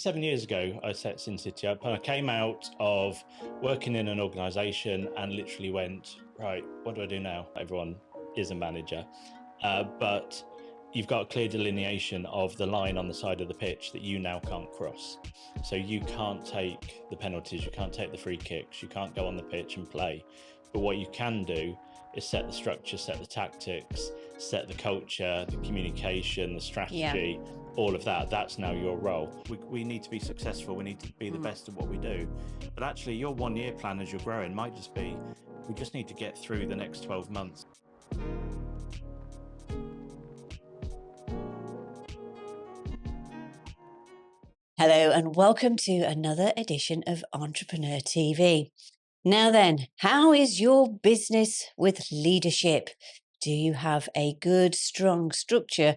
7 years ago, I set Syn City up, and I came out of working in an organization and literally went, right, what do I do now? Everyone is a manager, but you've got a clear delineation of the line on the side of the pitch that you now can't cross. So you can't take the penalties, you can't take the free kicks, you can't go on the pitch and play. But what you can do is set the structure, set the tactics, set the culture, the communication, the strategy, all of that. That's now your role. We need to be successful. We need to be the best at what we do. But actually, your 1 year plan as you're growing might just be, we just need to get through the next 12 months. Hello and welcome to another edition of Entrepreneur TV. Now then, how is your business with leadership? Do you have a good, strong structure,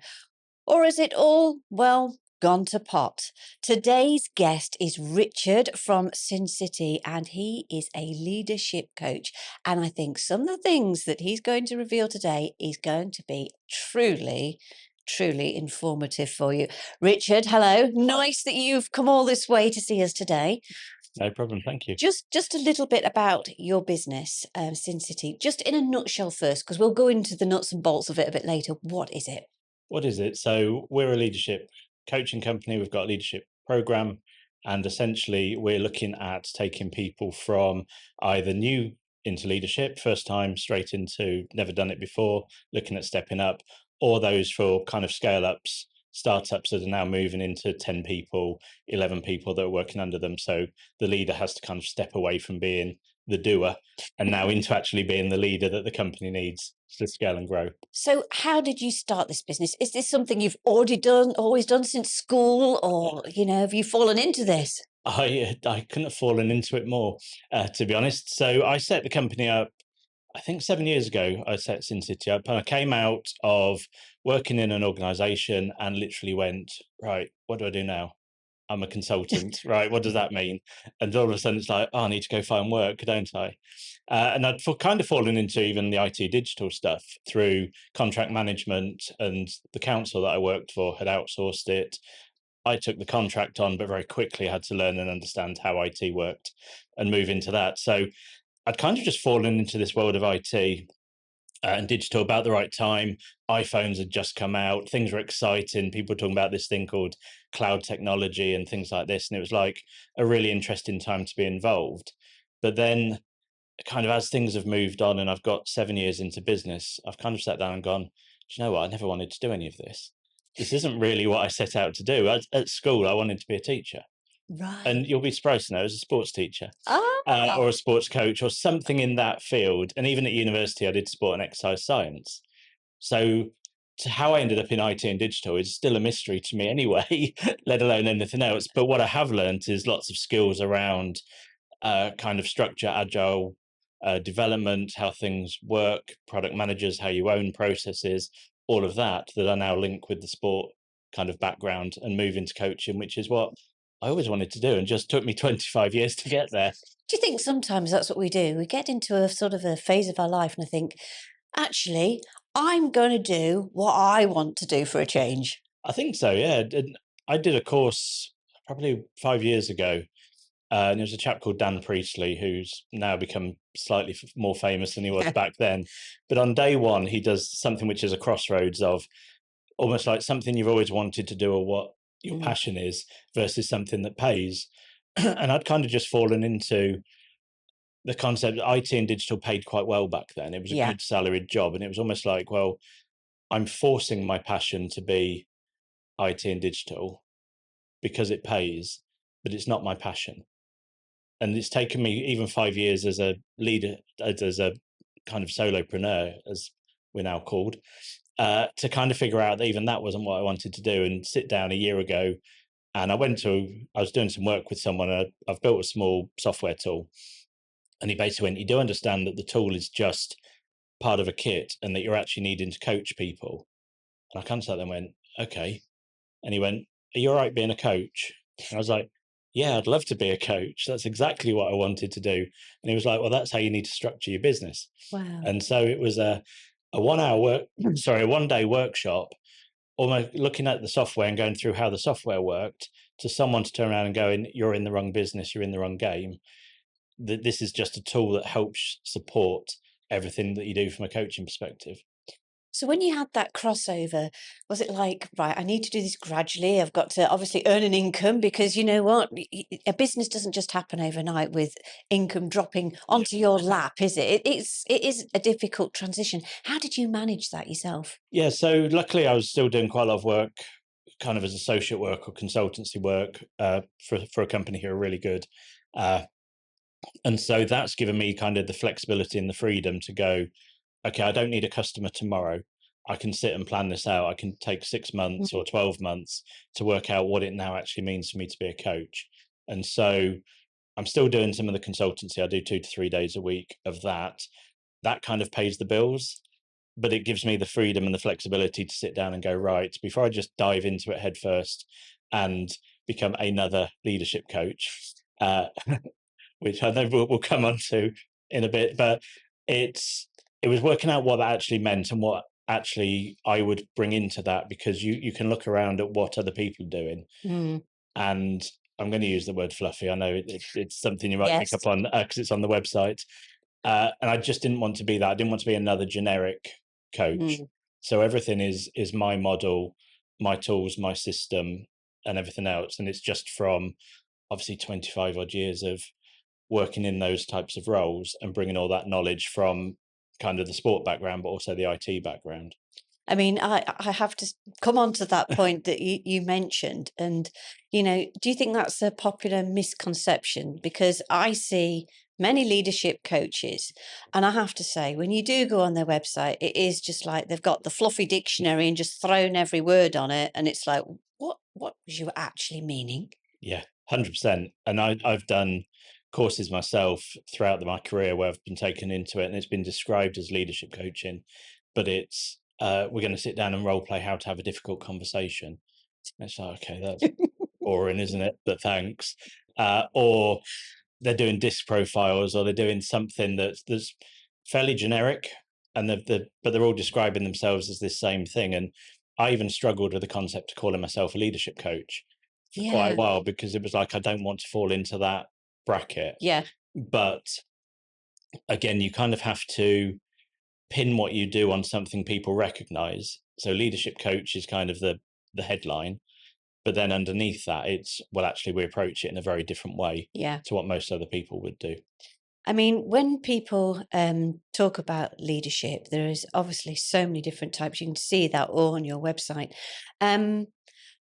or is it all, well, gone to pot? Today's guest is Richard from Syn City, and he is a leadership coach. And I think some of the things that he's going to reveal today is going to be truly informative for you. Richard, hello. Nice that you've come all this way to see us today. No problem, thank you. Just a little bit about your business, Syn City, just in a nutshell first, because we'll go into the nuts and bolts of it a bit later. What is it? What is it? So we're a leadership coaching company. We've got a leadership program, and essentially we're looking at taking people from either new into leadership, first time straight into never done it before, looking at stepping up, or those for kind of scale ups, startups that are now moving into 10 people, 11 people that are working under them. So the leader has to kind of step away from being the doer and now into actually being the leader that the company needs to scale and grow. So how did you start this business? Is this something you've already done, always done since school, or, have you fallen into this? I couldn't have fallen into it more, to be honest. So I set the company up, I think 7 years ago. I set Syn City up, and I came out of working in an organization and literally went, right, what do I do now? I'm a consultant, right? What does that mean? And all of a sudden it's like, oh, I need to go find work, don't I? And I'd kind of fallen into even the IT digital stuff through contract management, and the council that I worked for had outsourced it. I took the contract on, but very quickly had to learn and understand how IT worked and move into that. So I'd kind of just fallen into this world of IT and digital about the right time. iPhones had just come out, things were exciting. People were talking about this thing called cloud technology and things like this. And it was like a really interesting time to be involved. But then, kind of as things have moved on and I've got 7 years into business, I've kind of sat down and gone, do you know what? I never wanted to do any of this. This isn't really what I set out to do. At school, I wanted to be a teacher. Right. And you'll be surprised to know, as a sports teacher Ah, or a sports coach or something in that field. And even at university, I did sport and exercise science. So how I ended up in IT and digital is still a mystery to me anyway, let alone anything else. But what I have learned is lots of skills around kind of structure, agile development, how things work, product managers, how you own processes, all of that I now link with the sport kind of background and move into coaching, which is what I always wanted to do and just took me 25 years to get there. do you think sometimes that's what we do? We get into a sort of a phase of our life and I think, actually, I'm going to do what I want to do for a change. I think so, yeah. I did a course probably 5 years ago, and there was a chap called Dan Priestley who's now become slightly more famous than he was back then. But on day one, he does something which is a crossroads of almost like something you've always wanted to do or what your passion is versus something that pays. And I'd kind of just fallen into the concept that IT and digital paid quite well back then. It was a Yeah. good salaried job. And it was almost like, well, I'm forcing my passion to be IT and digital because it pays, but it's not my passion. And it's taken me even 5 years as a leader, as a kind of solopreneur, as we're now called, to kind of figure out that even that wasn't what I wanted to do, and sit down a year ago. And I was doing some work with someone. I've built a small software tool. And he basically went, you do understand that the tool is just part of a kit and that you're actually needing to coach people. And I kind of sat there and went, okay. And he went, are you all right being a coach? And I was like, yeah, I'd love to be a coach. That's exactly what I wanted to do. And he was like, well, that's how you need to structure your business. Wow. And so it was a 1 hour a 1 day workshop, almost looking at the software and going through how the software worked, to someone to turn around and go, you're in the wrong business, you're in the wrong game. This is just a tool that helps support everything that you do from a coaching perspective. So when you had that crossover, was it like, right, I need to do this gradually. I've got to obviously earn an income, because you know what? A business doesn't just happen overnight with income dropping onto your lap, is it? It is a difficult transition. How did you manage that yourself? Yeah, so luckily I was still doing quite a lot of work, kind of as associate work or consultancy work for a company who are really good. And so that's given me kind of the flexibility and the freedom to go, okay, I don't need a customer tomorrow. I can sit and plan this out. I can take 6 months or 12 months to work out what it now actually means for me to be a coach. And so I'm still doing some of the consultancy. I do 2 to 3 days a week of that. That kind of pays the bills, but it gives me the freedom and the flexibility to sit down and go, right, before I just dive into it head first and become another leadership coach, which I know we'll come on to in a bit, but it was working out what that actually meant and what actually I would bring into that, because you can look around at what other people are doing. And I'm going to use the word fluffy. I know it's something you might pick Yes. up on because it's on the website. And I just didn't want to be that. I didn't want to be another generic coach. So everything is my model, my tools, my system, and everything else. And it's just from obviously 25 odd years of working in those types of roles and bringing all that knowledge from kind of the sport background, but also the IT background. I mean, I have to come on to that point that you mentioned. And, do you think that's a popular misconception? Because I see many leadership coaches, and I have to say, when you do go on their website, it is just like they've got the fluffy dictionary and just thrown every word on it. And it's like, what was you actually meaning? Yeah, 100%. And I've done courses myself throughout my career where I've been taken into it, and it's been described as leadership coaching, but it's we're going to sit down and role play how to have a difficult conversation. It's like, okay, that's boring, isn't it? But thanks. Or they're doing disc profiles, or they're doing something that's fairly generic, and but they're all describing themselves as this same thing. And I even struggled with the concept of calling myself a leadership coach for quite a Yeah. while, because it was like, I don't want to fall into that bracket. Yeah. But again, you kind of have to pin what you do on something people recognize. So leadership coach is kind of the headline, but then underneath that, it's, well, actually, we approach it in a very different way Yeah. to what most other people would do. I mean, when people talk about leadership, there is obviously so many different types. You can see that all on your website.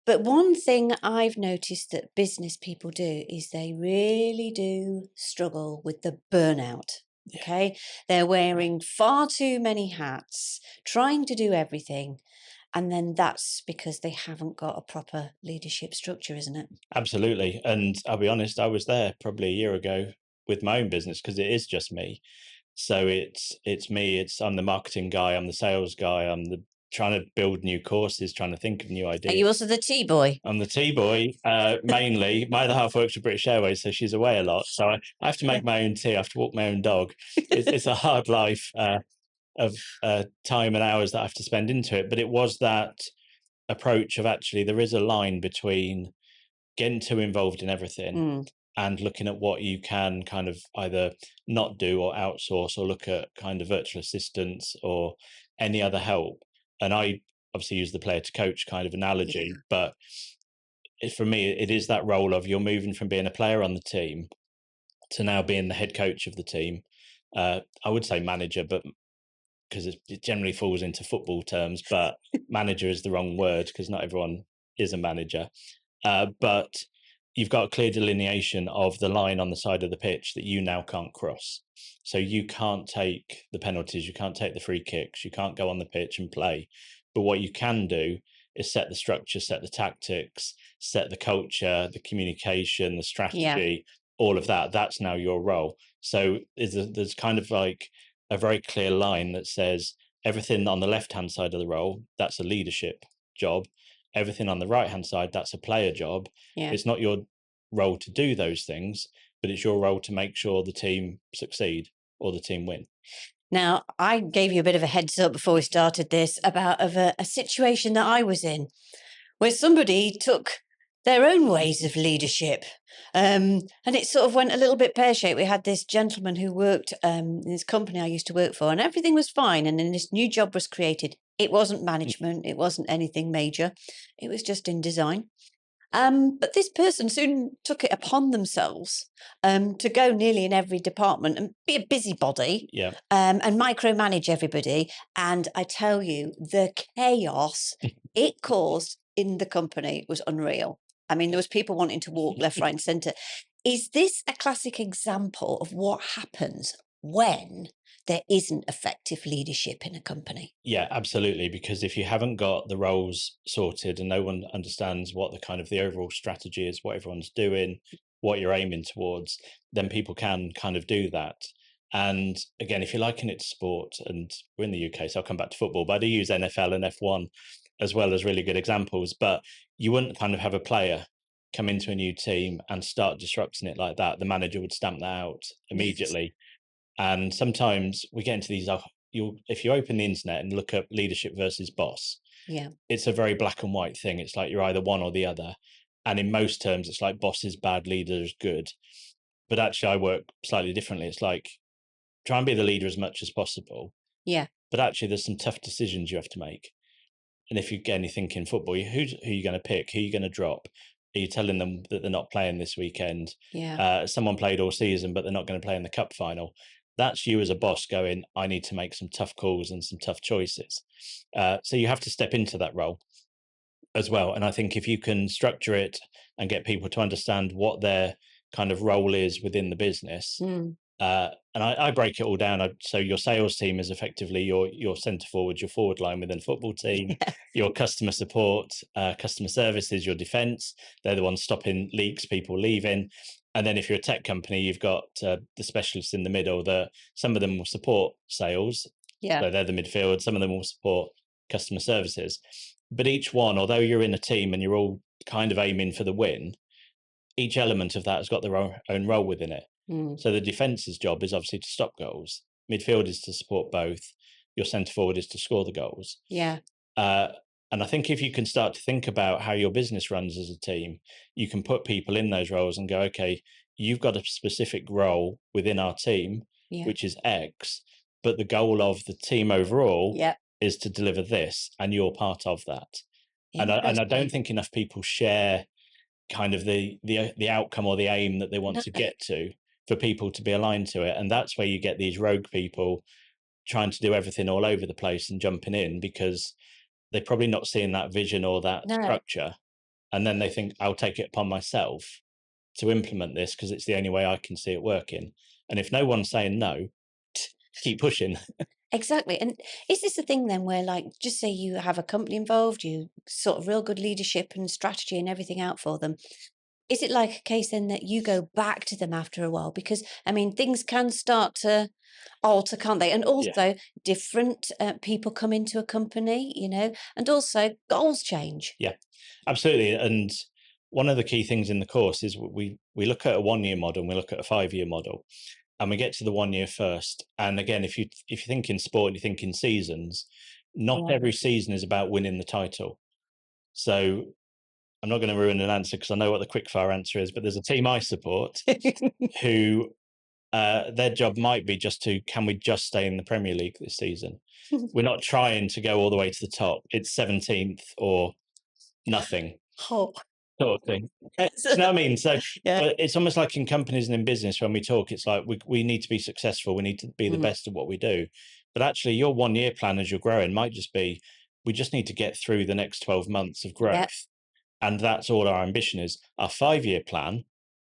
But one thing I've noticed that business people do is they really do struggle with the burnout. Yeah. Okay. They're wearing far too many hats, trying to do everything. And then that's because they haven't got a proper leadership structure, isn't it? Absolutely. And I'll be honest, I was there probably a year ago with my own business, because it is just me. So it's me. I'm the marketing guy. I'm the sales guy. I'm the trying to build new courses, trying to think of new Are ideas. you also the tea boy? I'm the tea boy, mainly. My other half works for British Airways, so she's away a lot. So I have to make my own tea. I have to walk my own dog. It's a hard life of time and hours that I have to spend into it. But it was that approach of, actually, there is a line between getting too involved in everything and looking at what you can kind of either not do or outsource, or look at kind of virtual assistants or any other help. And I obviously use the player to coach kind of analogy, but for me, it is that role of, you're moving from being a player on the team to now being the head coach of the team. I would say manager, but because it generally falls into football terms, but manager is the wrong word, because not everyone is a manager. But you've got a clear delineation of the line on the side of the pitch that you now can't cross. So you can't take the penalties, you can't take the free kicks, you can't go on the pitch and play. But what you can do is set the structure, set the tactics, set the culture, the communication, the strategy, all of that. That's now your role. So there's kind of like a very clear line that says, everything on the left-hand side of the role, that's a leadership job. Everything on the right-hand side, that's a player job. It's not your role to do those things, but it's your role to make sure the team succeed or the team win. Now, I gave you a bit of a heads up before we started this about a situation that I was in, where somebody took their own ways of leadership. And it sort of went a little bit pear-shaped. We had this gentleman who worked in this company I used to work for, and everything was fine. And then this new job was created. It wasn't management. It wasn't anything major. It was just in design. But this person soon took it upon themselves to go nearly in every department and be a busybody Yeah. and micromanage everybody. And I tell you, the chaos it caused in the company was unreal. I mean, there was people wanting to walk left, right, and centre. Is this a classic example of what happens when there isn't effective leadership in a company? Yeah, absolutely. Because if you haven't got the roles sorted and no one understands what the kind of the overall strategy is, what everyone's doing, what you're aiming towards, then people can kind of do that. And again, if you're liking it to sport, and we're in the UK, so I'll come back to football, but I do use NFL and F1 as well as really good examples. But you wouldn't kind of have a player come into a new team and start disrupting it like that. The manager would stamp that out immediately. And sometimes we get into these, if you open the internet and look up leadership versus boss, Yeah. it's a very black and white thing. It's like you're either one or the other. And in most terms, it's like boss is bad, leader is good. But actually, I work slightly differently. It's like try and be the leader as much as possible. Yeah. But actually, there's some tough decisions you have to make. And if you get anything in football, who are you going to pick? Who are you going to drop? Are you telling them that they're not playing this weekend? Yeah. Someone played all season, but they're not going to play in the cup final. That's you as a boss going, I need to make some tough calls and some tough choices. So you have to step into that role as well. And I think if you can structure it and get people to understand what their kind of role is within the business, Mm. and I break it all down. So your sales team is effectively your centre forward, your forward line within a football team, Yeah. your customer support, customer service is your defence. They're the ones stopping leaks, people leaving. And then if you're a tech company, you've got the specialists in the middle. Some of them will support sales. Yeah. So they're the midfield. Some of them will support customer services. But each one, although you're in a team and you're all kind of aiming for the win, each element of that has got their own role within it. Mm. So the defence's job is obviously to stop goals. Midfield is to support both. Your centre forward is to score the goals. Yeah. And I think if you can start to think about how your business runs as a team, you can put people in those roles and go, okay, you've got a specific role within our team, Yeah. which is X, but the goal of the team overall Yeah. is to deliver this, and you're part of that. And I don't Interesting. think enough people share kind of the outcome or the aim that they want No. to get to for people to be aligned to it. And that's where you get these rogue people trying to do everything all over the place and jumping in because they're probably not seeing that vision or that No. structure. And then they think, I'll take it upon myself to implement this because it's the only way I can see it working. And if no one's saying no, keep pushing. Exactly. And is this the thing then where, like, just say you have a company involved, you sort of real good leadership and strategy and everything out for them? Is it like a case then that you go back to them after a while? Because, I mean, things can start to alter, can't they? And Yeah. also, different people come into a company, and also goals change. Yeah, absolutely. And one of the key things in the course is we look at a 1-year model and we look at a 5-year model. And we get to the 1 year first. And again, if you think in sport, you think in seasons, not Yeah. every season is about winning the title. So I'm not going to ruin an answer because I know what the quickfire answer is, but there's a team I support who their job might be can we just stay in the Premier League this season? We're not trying to go all the way to the top. It's 17th or nothing. Oh. Sort of thing. Do you know what I mean? So Yeah. it's almost like in companies and in business when we talk, it's like we need to be successful. We need to be the best at what we do. But actually, your 1-year plan as you're growing might just be, we just need to get through the next 12 months of growth. Yep. And that's all our ambition is. Our 5-year plan,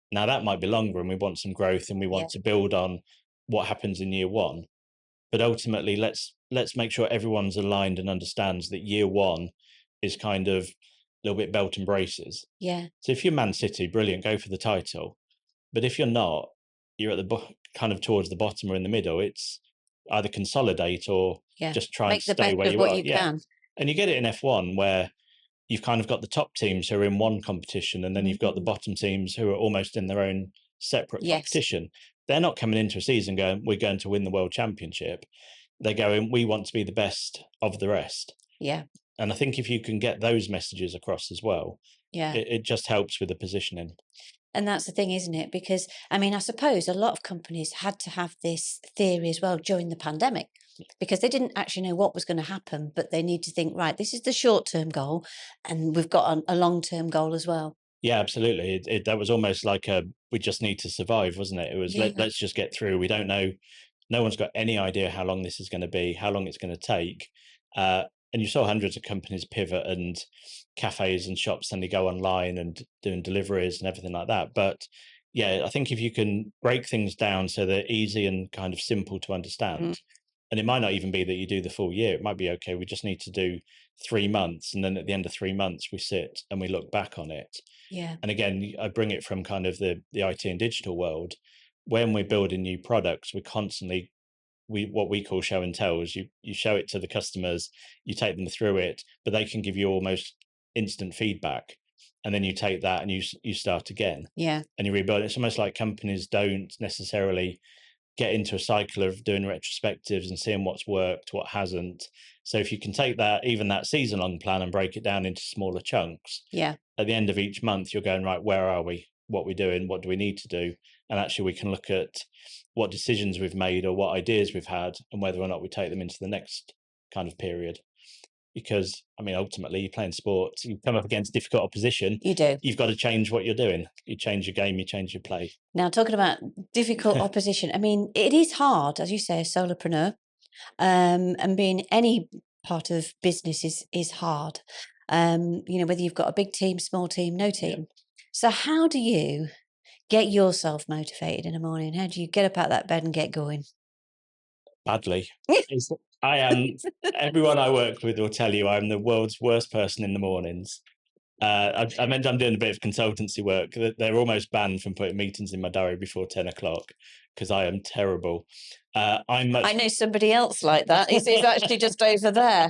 now that might be longer and we want some growth and we want to build on what happens in year 1. But ultimately, let's make sure everyone's aligned and understands that year 1 is kind of a little bit belt and braces. Yeah. So if you're Man City, brilliant, go for the title. But if you're not, you're at the kind of towards the bottom or in the middle. It's either consolidate or Yeah. just try and Make the stay best where of you what are. you Yeah. can. And you get it in F1 where you've kind of got the top teams who are in one competition and then you've got the bottom teams who are almost in their own separate Yes. competition. They're not coming into a season going, we're going to win the world championship. They're going, we want to be the best of the rest. Yeah. And I think if you can get those messages across as well, Yeah. It just helps with the positioning. And that's the thing, isn't it? Because, I mean, I suppose a lot of companies had to have this theory as well during the pandemic because they didn't actually know what was going to happen, but they need to think, right, this is the short term goal, and we've got a long term goal as well. Yeah, absolutely. That was almost like a we just need to survive, wasn't it? It was Yeah. let's just get through. We don't know. No one's got any idea how long this is going to be, how long it's going to take. And you saw hundreds of companies pivot and cafes and shops suddenly go online and doing deliveries and everything like that. But yeah, I think if you can break things down so they're easy and kind of simple to Mm, understand, and it might not even be that you do the full year. It might be, okay, we just need to do 3 months. And then at the end of 3 months, we sit and we look back on it. yeah. And again, I bring it from kind of the IT and digital world. When we're building new products, we're constantly what we call show and tells. You show it to the customers, you take them through it, but they can give you almost instant feedback, and then you take that and you start again Yeah. and you rebuild it. It's almost like companies don't necessarily get into a cycle of doing retrospectives and seeing what's worked, what hasn't. So if you can take that, even that season long plan, and break it down into smaller chunks, Yeah. at the end of each month, you're going, right, where are we? What we're doing? What do we need to do? And actually, we can look at what decisions we've made or what ideas we've had and whether or not we take them into the next kind of period. Because, I mean, ultimately, you're playing sports, you come up against difficult opposition, You do. you've got to change what you're doing. You change your game, you change your play. Now, talking about difficult opposition, I mean, it is hard, as you say, a solopreneur, and being any part of business is hard. Whether you've got a big team, small team, no Yeah. team. So, how do you get yourself motivated in the morning? How do you get up out of that bed and get going? Badly. I am, everyone I work with will tell you I'm the world's worst person in the mornings. I meant I'm doing a bit of consultancy work. They're almost banned from putting meetings in my diary before 10 o'clock because I am terrible. I'm I much know somebody else like that. He's actually just over there.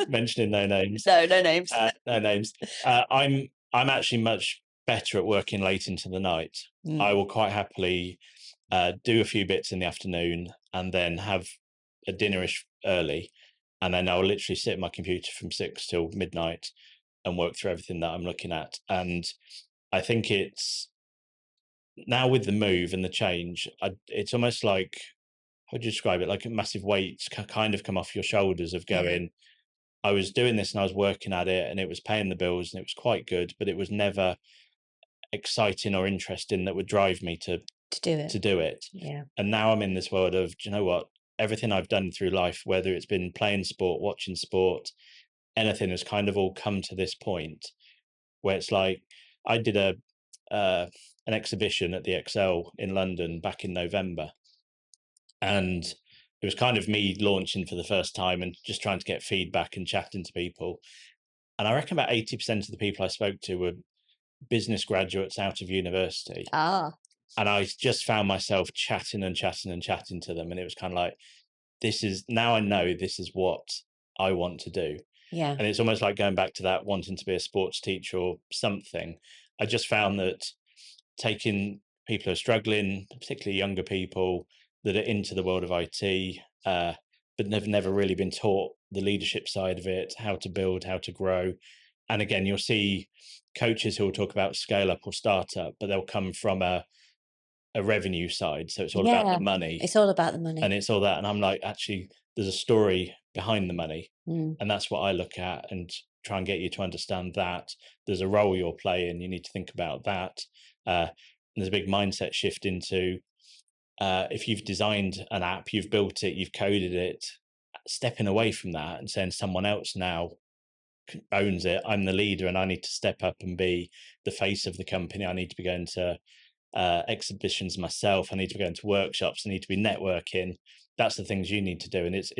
mentioning no names. No, no names. No names. I'm actually much better at working late into the night. I Mm. will quite happily do a few bits in the afternoon and then have a dinnerish early, and then I'll literally sit at my computer from 6 till midnight and work through everything that I'm looking at. And I think it's now with the move and the change, it's almost like, how would you describe it? Like a massive weight kind of come off your shoulders of Yeah. going, I was doing this and I was working at it and it was paying the bills and it was quite good, but it was never exciting or interesting that would drive me To do it. to do it. Yeah. And now I'm in this world of, do you know what? Everything I've done through life, whether it's been playing sport, watching sport, anything, has kind of all come to this point where it's like I did uh, an exhibition at the Excel in London back in November, and it was kind of me launching for the first time and just trying to get feedback and chatting to people. And I reckon about 80% of the people I spoke to were business graduates out of university. Ah, And I just found myself chatting and chatting and chatting to them. And it was kind of like, this is now I know this is what I want to do. yeah. And it's almost like going back to that wanting to be a sports teacher or something. I just found that taking people who are struggling, particularly younger people that are into the world of IT, but they've never really been taught the leadership side of it, how to build, how to grow. And again, you'll see coaches who will talk about scale up or startup, but they'll come from a revenue side. So it's all about Yeah. the money It's all about the money. and it's all that. And I'm like, actually, there's a story behind the money. Mm. And that's what I look at and try and get you to understand that there's a role you're playing. You need to think about that. There's a big mindset shift into if you've designed an app, you've built it, you've coded it, stepping away from that and saying someone else now owns it. I'm the leader and I need to step up and be the face of the company. I need to be going to exhibitions myself. I need to be going to workshops. I need to be networking. That's the things you need to do. And it's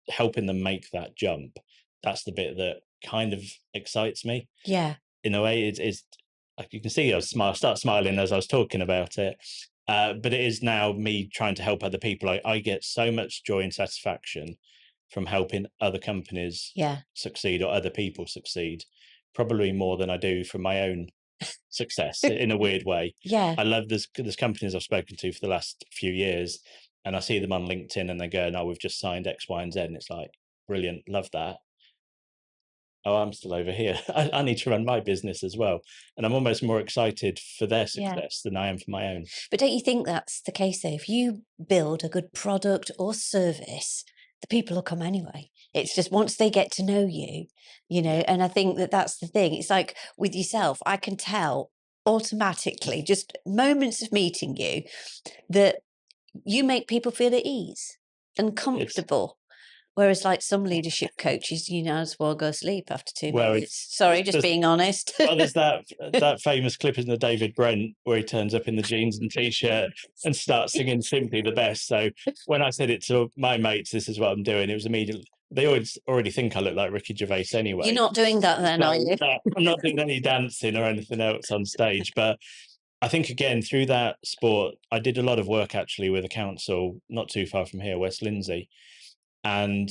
helping them make that jump. That's the bit that kind of excites me. Yeah. In a way, it's like you can see I start smiling as I was talking about it. But it is now me trying to help other people. I get so much joy and satisfaction from helping other companies Yeah. succeed or other people succeed, probably more than I do from my own success in a weird way. Yeah. I love there's companies I've spoken to for the last few years, and I see them on LinkedIn and they go, "No, we've just signed X, Y, and Z," and it's like, brilliant, love that. oh, I'm still over here. I need to run my business as well. And I'm almost more excited for their Yeah. success than I am for my own. But don't you think that's the case though? If you build a good product or service, the people will come anyway. It's just once they get to know you, Yeah. and I think that that's the thing. It's like with yourself, I can tell automatically, just moments of meeting you, that you make people feel at ease and It's comfortable. Whereas like some leadership coaches, as well go sleep after two well, minutes. Sorry, just there's being honest. well, there's that famous clip in the David Brent where he turns up in the jeans and t-shirt and starts singing "Simply the Best." So when I said it to my mates, this is what I'm doing, it was immediately they already think I look like Ricky Gervais You're anyway. not doing that then, are So you? no, I'm not doing any dancing or anything else on stage. But I think again through that sport, I did a lot of work actually with a council not too far from here, West Lindsey, and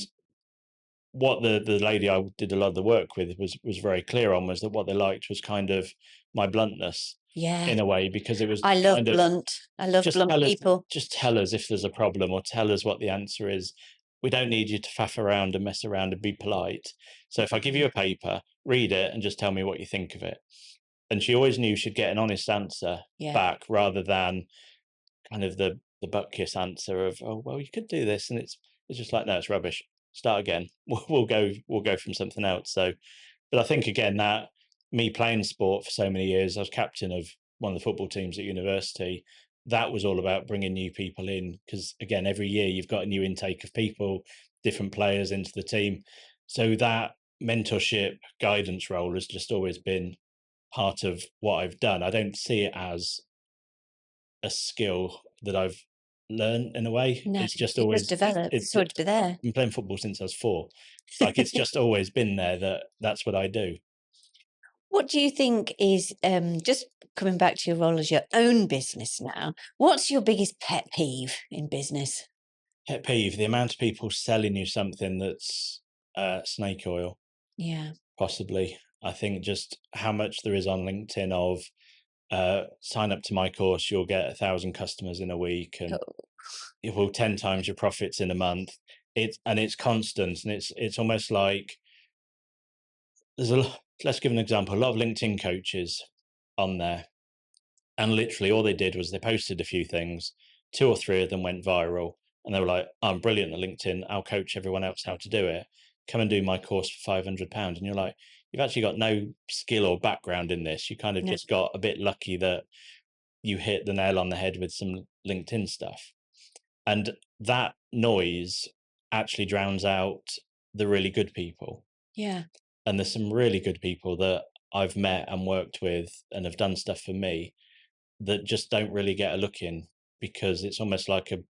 what the lady I did a lot of the work with was very clear on was that what they liked was kind of my bluntness Yeah. in a way, because it was I love kind of blunt. I love just blunt people. tell us if there's a problem or tell us what the answer is. We don't need you to faff around and mess around and be polite. So if I give you a paper, read it and just tell me what you think of it. And she always knew she'd get an honest answer Yeah. back rather than kind of the butt kiss answer of, oh well, you could do this, and it's just like, no, it's rubbish, start again. We'll go from something else. So but I think again that me playing sport for so many years, I was captain of one of the football teams at university. That was all about bringing new people in because again, every year you've got a new intake of people, different players into the team. So that mentorship guidance role has just always been part of what I've done. I don't see it as a skill that I've learned in a way. No, It's just you just always develop. it, It's always be there. I've been playing football since I was 4. Like it's just always been there that that's what I do. What do you think is, just coming back to your role as your own business now, what's your biggest pet peeve in business? Pet peeve, the amount of people selling you something that's snake oil, Yeah. possibly. I think just how much there is on LinkedIn of sign up to my course, you'll get 1,000 customers in a week and Oh, it will 10 times your profits in a month. It's constant and it's almost like there's let's give an example. A lot of LinkedIn coaches on there, and literally all they did was they posted a few things, 2 or 3 of them went viral, and they were like, "I'm brilliant at LinkedIn. I'll coach everyone else how to do it. Come and do my course for £500." And you're like, "You've actually got no skill or background in this. You kind of no. just got a bit lucky that you hit the nail on the head with some LinkedIn stuff." And that noise actually drowns out the really good people. Yeah. And there's some really good people that I've met and worked with and have done stuff for me that just don't really get a look in because it's almost like a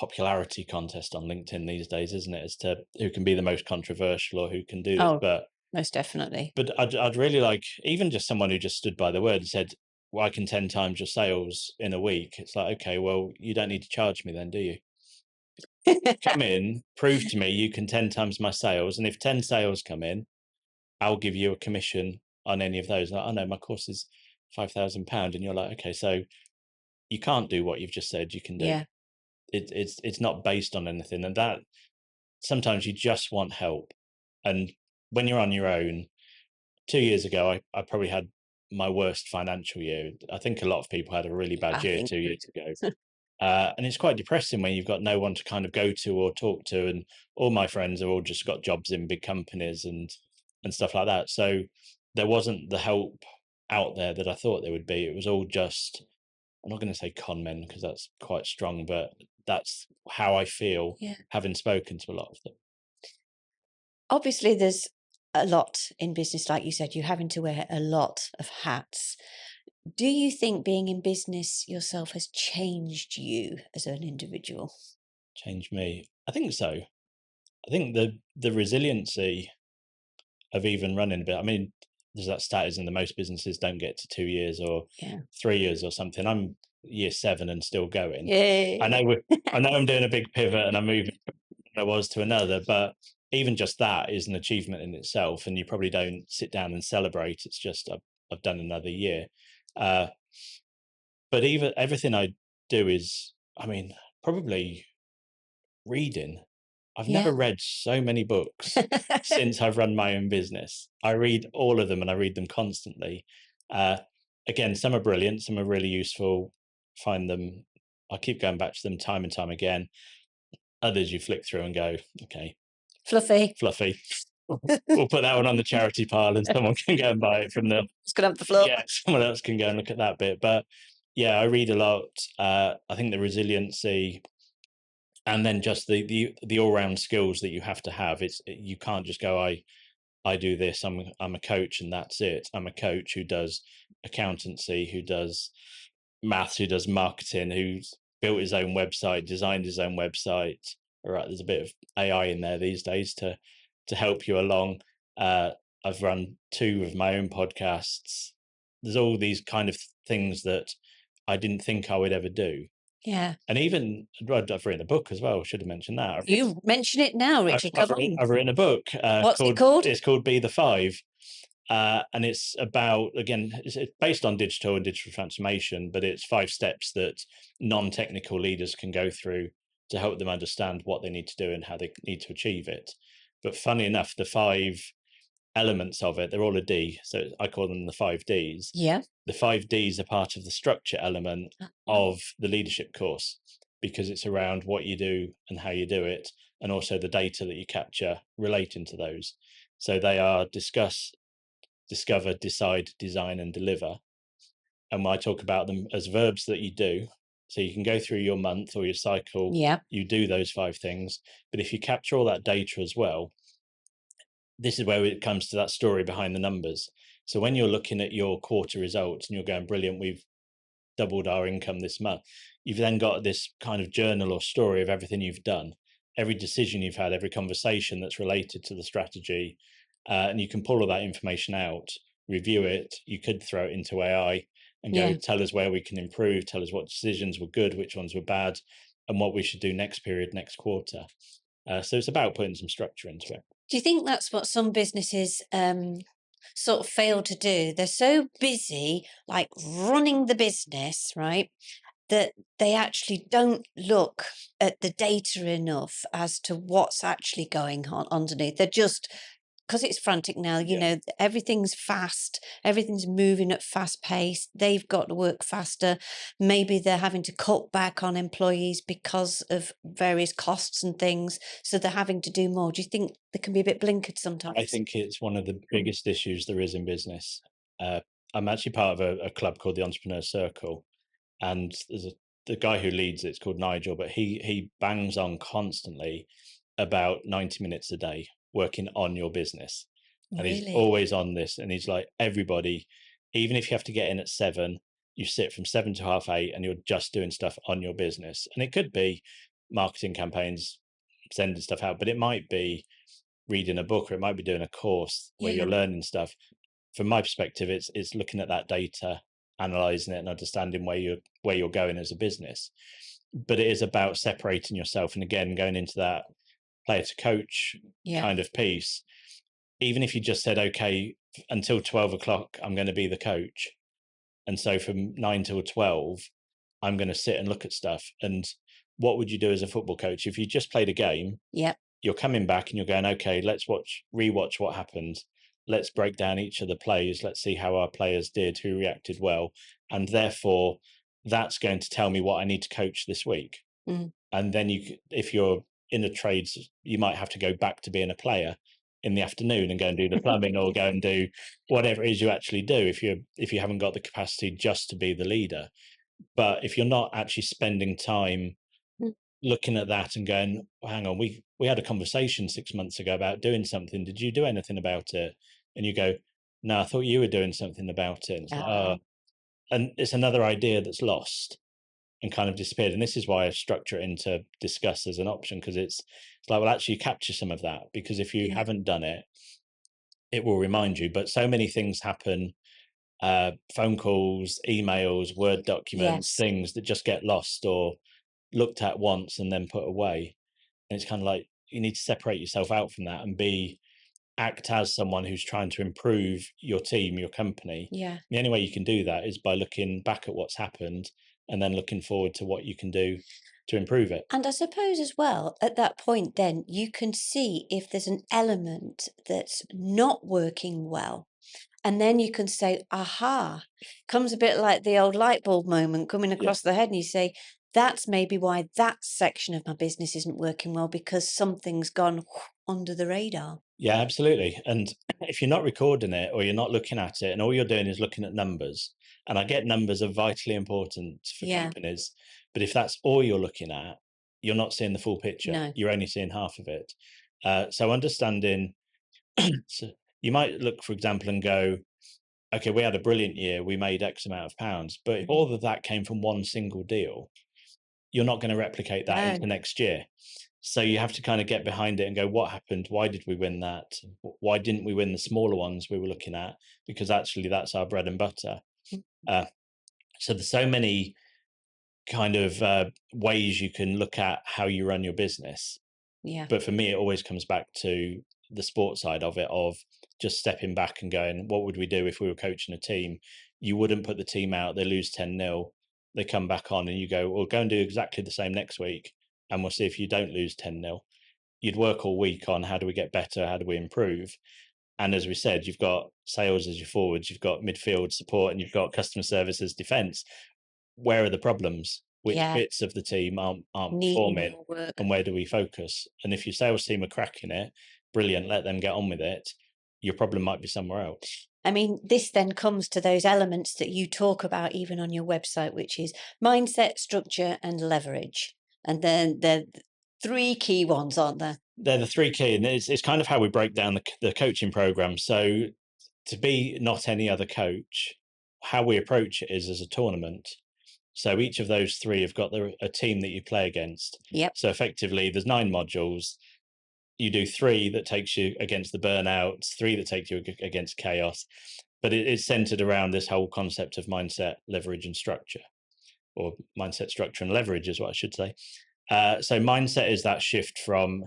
popularity contest on LinkedIn these days, isn't it? As to who can be the most controversial or who can do this. Oh, most definitely. But I'd really like even just someone who just stood by the word and said, "Well, I can 10 times your sales in a week." It's like, okay, well, you don't need to charge me then, do you? Come in, prove to me you can 10 times my sales, and if 10 sales come in, I'll give you a commission on any of those. Like, "Oh no, my course is £5,000," and you're like, okay, so you can't do what you've just said you can do. Yeah. It's not based on anything, and that sometimes you just want help. And when you're on your own, 2 years ago, I probably had my worst financial year. I think a lot of people had a really bad I year think 2 years ago. And it's quite depressing when you've got no one to kind of go to or talk to. And all my friends have all just got jobs in big companies and stuff like that. So there wasn't the help out there that I thought there would be. It was all just, I'm not going to say con men because that's quite strong, but that's how I feel yeah. having spoken to a lot of them. Obviously, there's a lot in business, like you said, you're having to wear a lot of hats. Do you think being in business yourself has changed you as an individual? Change me. I think so. I think the resiliency of even running a bit. I mean, there's that stat in the most businesses don't get to 2 years or Yeah. 3 years or something. I'm year 7 and still going. I Yay. know I know I'm doing a big pivot and I'm moving from one I was to another, but even just that is an achievement in itself. And you probably don't sit down and celebrate. It's just I've done another year. Uh, but even everything I do is, I mean, probably reading. I've Yeah. never read so many books since I've run my own business. I read all of them and I read them constantly. Uh, Again, some are brilliant, some are really useful. Find them, I keep going back to them time and time again. Others you flick through and go, okay, Fluffy. fluffy. We'll put that one on the charity pile and someone can go and buy it from the, It's gonna have the floor. yeah, someone else can go and look at that bit. But yeah, I read a lot. I think the resiliency and then just the all-round skills that you have to have, you can't just go, I do this, I'm a coach and that's it. I'm a coach who does accountancy, who does maths, who does marketing, who's built his own website, designed his own website. All right, there's a bit of AI in there these days to help you along. I've run 2 of my own podcasts. There's all these kind of things that I didn't think I would ever do. Yeah. And even I've written a book as well. Should have mentioned that. You mention it now, Richard. Come on. I've written a book. What's it called? It's called Be the Five. And it's about, again, it's based on digital and digital transformation, but it's 5 steps that non-technical leaders can go through to help them understand what they need to do and how they need to achieve it. But funny enough, the 5 elements of it, they're all a D. So I call them the 5 Ds. Yeah. The 5 Ds are part of the structure element of the leadership course, because it's around what you do and how you do it, and also the data that you capture relating to those. So they are discuss, discover, decide, design, and deliver. And I talk about them as verbs that you do. So you can go through your month or your cycle, Yeah. you do those 5 things. But if you capture all that data as well, this is where it comes to that story behind the numbers. So when you're looking at your quarter results and you're going, brilliant, we've doubled our income this month, you've then got this kind of journal or story of everything you've done, every decision you've had, every conversation that's related to the strategy. And you can pull all that information out, review it. You could throw it into AI and go, tell us where we can improve, tell us what decisions were good, which ones were bad, and what we should do next period, next quarter. So it's about putting some structure into it. Do you think that's what some businesses sort of fail to do? They're so busy, like running the business, right, that they actually don't look at the data enough as to what's actually going on underneath. They're just, because it's frantic now, you know, everything's fast, everything's moving at fast pace. They've got to work faster. Maybe they're having to cut back on employees because of various costs and things. So they're having to do more. Do you think they can be a bit blinkered sometimes? I think it's one of the biggest issues there is in business. I'm actually part of a club called the Entrepreneur Circle, and there's the guy who leads it's called Nigel, but he bangs on constantly about 90 minutes a day working on your business. And he's always on this, and he's like, everybody, even if you have to get in at 7, you sit from 7 to half 8 and you're just doing stuff on your business. And it could be marketing campaigns, sending stuff out, but it might be reading a book, or it might be doing a course where you're learning stuff. From my perspective, it's looking at that data, analyzing it, and understanding where you're going as a business. But it is about separating yourself, and again, going into that player to coach kind of piece. Even if you just said, okay, until 12 o'clock, I'm going to be the coach. And so from 9 till 12, I'm going to sit and look at stuff. And what would you do as a football coach? If you just played a game, you're coming back and you're going, okay, let's rewatch what happened. Let's break down each of the plays. Let's see how our players did, who reacted well. And therefore, that's going to tell me what I need to coach this week. And then if you're in the trades, you might have to go back to being a player in the afternoon and go and do the plumbing or go and do whatever it is you actually do if you haven't got the capacity just to be the leader. But if you're not actually spending time looking at that and going, well, hang on, we had a conversation 6 months ago about doing something. Did you do anything about it? And you go, no, I thought you were doing something about it. And it's like, oh. And it's another idea that's lost and kind of disappeared. And this is why I structure it into discuss as an option, because it's like, well, actually capture some of that, because if you haven't done it, it will remind you. But so many things happen, phone calls, emails, Word documents, things that just get lost or looked at once and then put away. And it's kind of like, you need to separate yourself out from that and act as someone who's trying to improve your team, your company. The only way you can do that is by looking back at what's happened and then looking forward to what you can do to improve it. And I suppose as well, at that point, then you can see if there's an element that's not working well. And then you can say, aha, comes a bit like the old light bulb moment coming Yeah. across the head. And you say, that's maybe why that section of my business isn't working well, because something's gone under the radar. Yeah, absolutely. And if you're not recording it or you're not looking at it and all you're doing is looking at numbers, and I get numbers are vitally important for Yeah. companies, but if that's all you're looking at, you're not seeing the full picture. No. You're only seeing half of it. So understanding, so you might look, for example, and go, okay, we had a brilliant year. We made X amount of pounds, but if all of that came from one single deal, you're not going to replicate that No. into next year. So you have to kind of get behind it and go, what happened? Why did we win that? Why didn't we win the smaller ones we were looking at? Because actually that's our bread and butter. So there's so many kind of ways you can look at how you run your business. Yeah. But for me, it always comes back to the sports side of it, of just stepping back and going, what would we do if we were coaching a team? You wouldn't put the team out, they lose 10-0, they come back on and you go, well, go and do exactly the same next week. And we'll see if you don't lose 10-0. You'd work all week on how do we get better? How do we improve? And as we said, you've got sales as your forwards, you've got midfield support, and you've got customer service as defense. Where are the problems? Which bits of the team aren't performing? And where do we focus? And if your sales team are cracking it, brilliant, let them get on with it. Your problem might be somewhere else. I mean, this then comes to those elements that you talk about even on your website, which is mindset, structure, and leverage. And then the three key ones, aren't there? They're the three key, and it's kind of how we break down the coaching program. So to be not any other coach, how we approach it is as a tournament. So each of those three have got a team that you play against. Yep. So effectively, there's 9 modules. You do 3 that takes you against the burnout, 3 that take you against chaos. But it's centered around this whole concept of mindset, leverage, and structure, or mindset, structure, and leverage is what I should say. So mindset is that shift from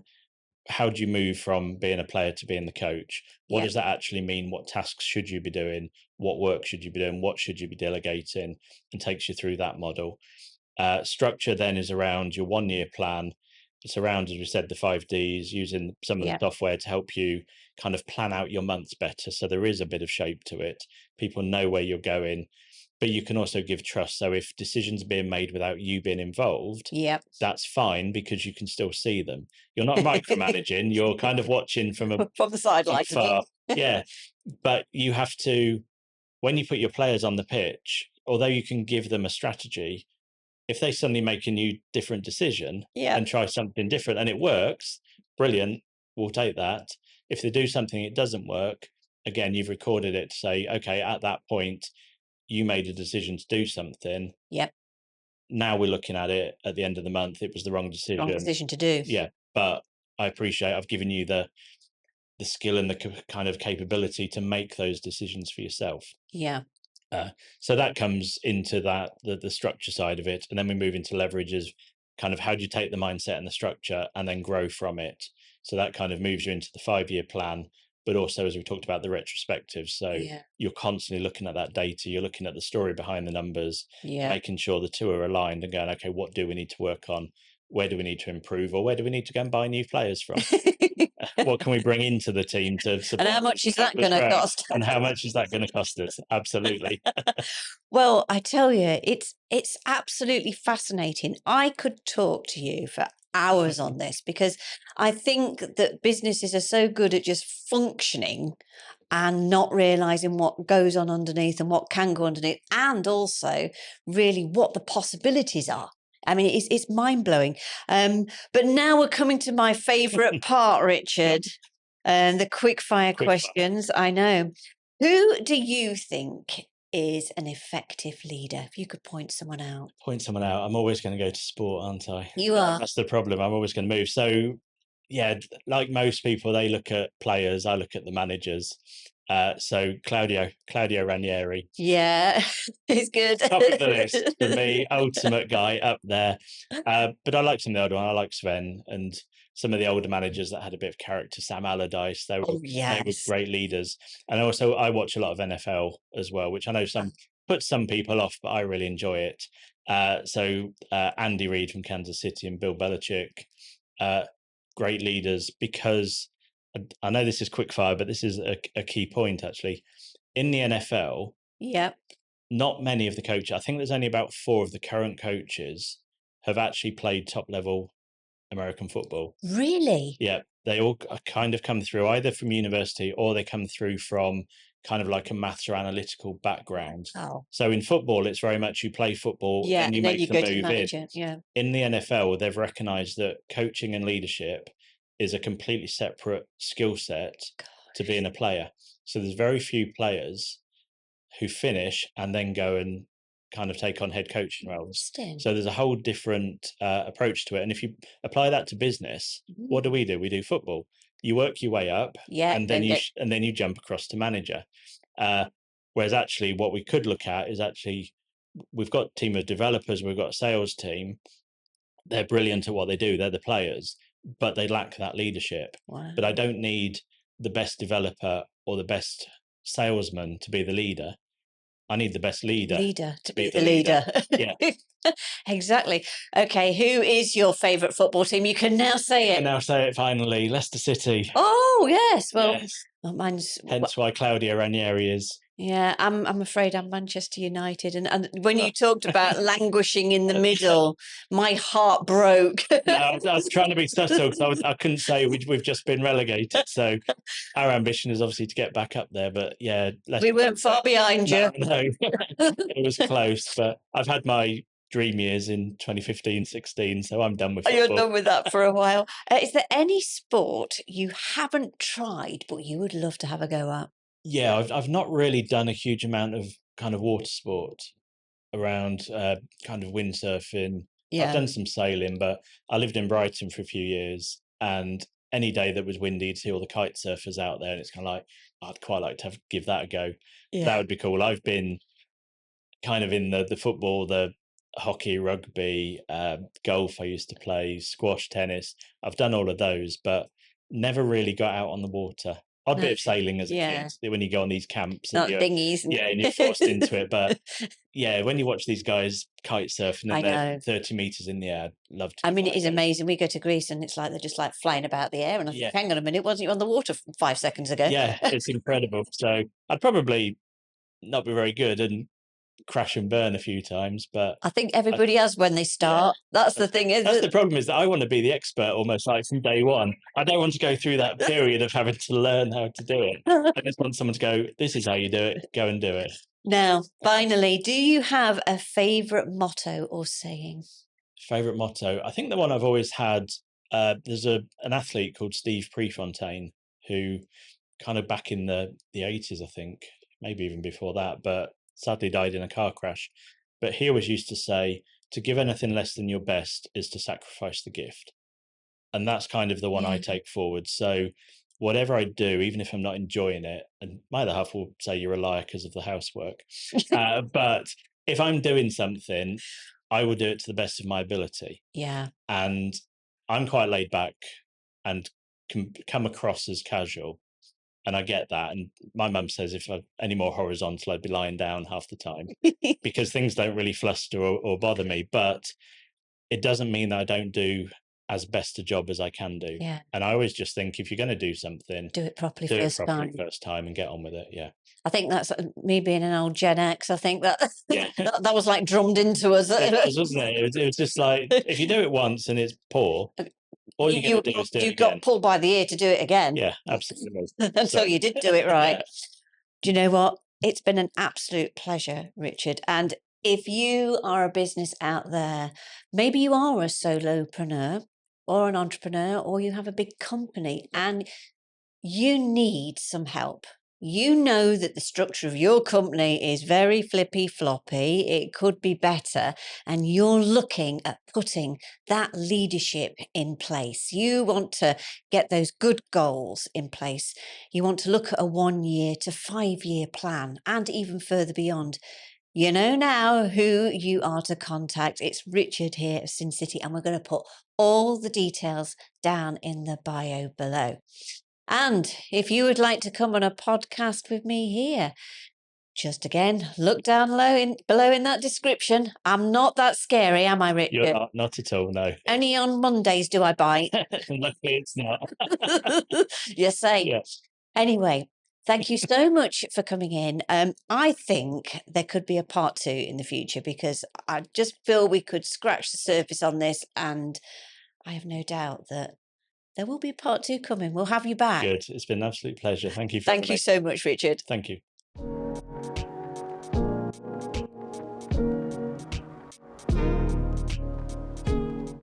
how do you move from being a player to being the coach? What does that actually mean? What tasks should you be doing? What work should you be doing? What should you be delegating? And takes you through that model. Structure then is around your 1-year plan. It's around, as we said, the 5 Ds, using some of the software to help you kind of plan out your months better. So there is a bit of shape to it. People know where you're going, but you can also give trust. So if decisions are being made without you being involved, that's fine, because you can still see them. You're not micromanaging, you're kind of watching from the sidelines. Yeah. But you have to, when you put your players on the pitch, although you can give them a strategy, if they suddenly make a new different decision and try something different and it works, brilliant, we'll take that. If they do something it doesn't work, again, you've recorded it to say, okay, at that point you made a decision to do something. Now we're looking at it at the end of the month, it was the wrong decision. Wrong decision to do. Yeah, but I appreciate I've given you the skill and the kind of capability to make those decisions for yourself. So that comes into that the structure side of it, and then we move into leverages. Kind of how do you take the mindset and the structure and then grow from it? So that kind of moves you into the 5-year plan, but also, as we talked about, the retrospective. So you're constantly looking at that data, you're looking at the story behind the numbers, making sure the two are aligned and going, okay, what do we need to work on? Where do we need to improve, or where do we need to go and buy new players from? What can we bring into the team to support? And how much is that going to cost? And how much is that going to cost us? Absolutely. Well, I tell you, it's absolutely fascinating. I could talk to you for hours on this, because I think that businesses are so good at just functioning and not realizing what goes on underneath and what can go underneath, and also really what the possibilities are. I mean, it's mind-blowing. But now we're coming to my favorite part, Richard, the quick-fire questions. I know. Who do you think is an effective leader? If you could point someone out. Point someone out. I'm always going to go to sport, aren't I? You are. That's the problem. I'm always going to move. So, yeah, like most people, they look at players. I look at the managers. So Claudio Ranieri. Yeah, he's good. Top of the list for me, ultimate guy up there. But I like some of the older one. I like Sven and some of the older managers that had a bit of character. Sam Allardyce, they were great leaders. And also, I watch a lot of NFL as well, which I know some puts some people off, but I really enjoy it. So Andy Reid from Kansas City and Bill Belichick, great leaders, because I know this is quick fire, but this is a key point actually. In the NFL, Yep. not many of the coaches, I think there's only about 4 of the current coaches have actually played top level American football. Really? Yeah, they all kind of come through either from university or they come through from kind of like a maths or analytical background. Oh, So in football, it's very much you play football, yeah. then you And then make you the go to move in. manager. Yeah. In the NFL, they've recognized that coaching and leadership is a completely separate skill set to Gosh. being a player. So there's very few players who finish and then go and kind of take on head coaching roles. Interesting. So there's a whole different approach to it. And if you apply that to business, what do? We do football. You work your way up, Yeah. and then you jump across to manager. Whereas actually, what we could look at is actually we've got a team of developers, we've got a sales team. They're brilliant at what they do. They're the players, but they lack that leadership. Wow. But I don't need the best developer or the best salesman to be the leader. I need the best leader to be the leader. Yeah. Exactly. Okay, who is your favourite football team? You can now say it. And now say it finally, Leicester City. Oh yes. Well, Yes. mine's Hence why Claudio Ranieri is. yeah. I'm afraid I'm Manchester United, and when you talked about languishing in the middle, my heart broke. No, I was trying to be subtle because I couldn't say we've just been relegated. So our ambition is obviously to get back up there. But yeah, We weren't far behind you. No, it was close. But I've had my dream years in 2015, 16, so I'm done with football. You're done with that for a while. Is there any sport you haven't tried but you would love to have a go at? Yeah, I've not really done a huge amount of kind of water sport around kind of windsurfing. I've done some sailing, but I lived in Brighton for a few years, and any day that was windy, you'd see all the kite surfers out there, and it's kind of like I'd quite like to give that a go. That would be cool. I've been kind of in the football, the hockey, rugby, golf. I used to play squash, tennis. I've done all of those, but never really got out on the water. Odd bit of sailing as a kid when you go on these camps. Not dinghies. And you're forced into it. But yeah, when you watch these guys kite surfing and they're 30 meters in the air, I'd love to. I mean, it is amazing. We go to Greece and it's like they're just like flying about the air. And I think, hang on a minute, wasn't you on the water 5 seconds ago? Yeah, it's incredible. So I'd probably not be very good and crash and burn a few times, but I think everybody has when they start. That's the thing, isn't that's it? the problem, is that I want to be the expert almost like from day one. I don't want to go through that period of having to learn how to do it. I just want someone to go, this is how you do it, go and do it. Now, finally, do you have a favourite motto or saying? Favourite motto? I think the one I've always had, there's an athlete called Steve Prefontaine who kind of back in the 80s, I think, maybe even before that, but sadly died in a car crash. But he always used to say, to give anything less than your best is to sacrifice the gift. And that's kind of the one I take forward. So whatever I do, even if I'm not enjoying it, and my other half will say you're a liar because of the housework, but if I'm doing something, I will do it to the best of my ability. Yeah. And I'm quite laid back and can come across as casual. And I get that. And my mum says if I'm any more horizontal, I'd be lying down half the time because things don't really fluster or bother me. But it doesn't mean that I don't do as best a job as I can do. Yeah. And I always just think if you're going to do something, do it properly first time and get on with it. Yeah. I think that's me being an old Gen X. I think that that was like drummed into us. It was, wasn't it? It was just like, if you do it once and it's poor, all you're going to do is do it again. You got pulled by the ear to do it again. Yeah, absolutely. Until you did do it right. Do you know what? It's been an absolute pleasure, Richard. And if you are a business out there, maybe you are a solopreneur or an entrepreneur, or you have a big company and you need some help. You know that the structure of your company is very flippy floppy. It could be better. And you're looking at putting that leadership in place. You want to get those good goals in place. You want to look at a 1 year to 5 year plan and even further beyond. You know now who you are to contact. It's Richard here at Syn City, and we're going to put all the details down in the bio below. And if you would like to come on a podcast with me here, Just again, look down below in that description. I'm not that scary, am I, Richard? You're not at all, no. Only on Mondays do I bite. Luckily, it's not. You're safe. Yeah. Anyway, thank you so much for coming in. I think there could be a part 2 in the future because I just feel we could scratch the surface on this, and I have no doubt that there will be a part 2 coming. We'll have you back. Good. It's been an absolute pleasure. Thank you for Thank having you me. so much, Richard. Thank you.